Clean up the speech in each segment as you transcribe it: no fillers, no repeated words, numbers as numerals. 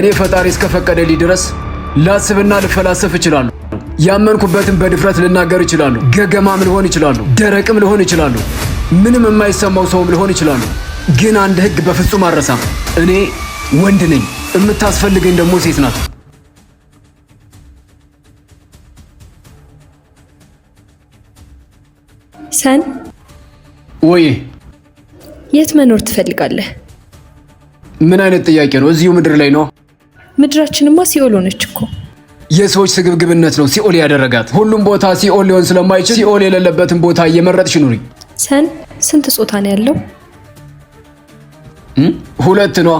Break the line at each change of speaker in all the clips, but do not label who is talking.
እኔ ፈጣሪ እስከፈቀደልኝ ድረስ ላስብና ልፈላሰፍ እችላለሁ። ያመንኩበትን በድፍረት ልናገር እችላለሁ። ገገማም ልሆን እችላለሁ። ደረቅም ልሆን እችላለሁ። ምንም የማይሰማው ሰውም ልሆን እችላለሁ። ግን አንድ ህግ በፍጹም አልረሳም። እኔ ወንድ ነኝ። የምታስፈልገኝ ደግሞ ሴት ናት።
ሰን
ወይ
የት መኖር ትፈልጋለህ?
ምን አይነት ጥያቄ ነው? እዚሁ ምድር ላይ ነው።
ምድራችንማ ሲኦል ሆነች እኮ።
የሰዎች ስግብግብነት ነው ሲኦል ያደረጋት። ሁሉም ቦታ ሲኦል ሊሆን ስለማይችል ሲኦል የሌለበትን ቦታ እየመረጥሽ ኑሪ።
ሰን ስንት ጾታ ነው ያለው?
ሁለት ነው።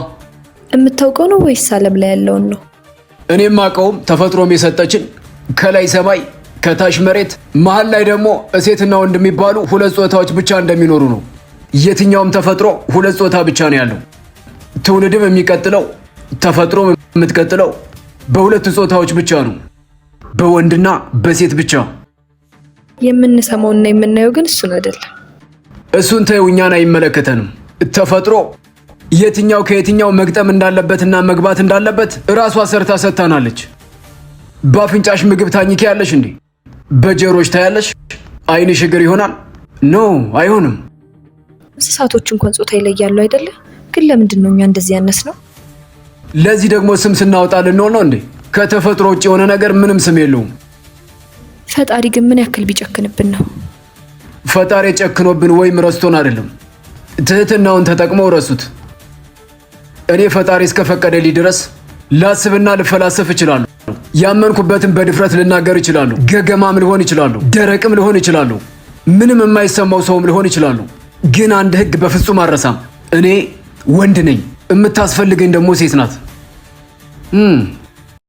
የምታውቀው ነው ወይስ ዓለም ላይ ያለውን ነው?
እኔም አውቀውም ተፈጥሮም የሰጠችን ከላይ ሰማይ ከታች መሬት መሃል ላይ ደግሞ ሴትና ወንድ የሚባሉ ሁለት ጾታዎች ብቻ እንደሚኖሩ ነው። የትኛውም ተፈጥሮ ሁለት ጾታ ብቻ ነው ያለው። ትውልድም የሚቀጥለው ተፈጥሮ የምትቀጥለው በሁለት ጾታዎች ብቻ ነው፣ በወንድና በሴት ብቻ።
የምንሰማውና የምናየው ግን እሱን አይደለም።
እሱን ተይው፣ እኛን አይመለከተንም። ተፈጥሮ የትኛው ከየትኛው መግጠም እንዳለበትና መግባት እንዳለበት እራሷ ሰርታ ሰጥታናለች። በአፍንጫሽ ምግብ ታኝኪ ያለሽ እንዴ? በጀሮች ታያለሽ? አይንሽ እግር ይሆናል? ኖ አይሆንም።
እንስሳቶች እንኳን ጾታ ይለያሉ አይደለ? ግን ለምንድን ነው እኛ እንደዚህ ያነስ ነው?
ለዚህ ደግሞ ስም ስናወጣ ልንሆን ነው እንዴ? ከተፈጥሮ ውጭ የሆነ ነገር ምንም ስም የለውም።
ፈጣሪ ግን ምን ያክል ቢጨክንብን ነው?
ፈጣሪ ጨክኖብን ወይም ረስቶን አይደለም፣ ትህትናውን ተጠቅመው ረሱት። እኔ ፈጣሪ እስከፈቀደልኝ ድረስ ላስብና ልፈላሰፍ እችላለሁ። ያመንኩበትን በድፍረት ልናገር እችላለሁ። ገገማም ልሆን እችላለሁ። ደረቅም ልሆን እችላለሁ። ምንም የማይሰማው ሰውም ልሆን እችላለሁ። ግን አንድ ህግ በፍጹም አልረሳም። እኔ ወንድ ነኝ። የምታስፈልገኝ ደግሞ ሴት ናት።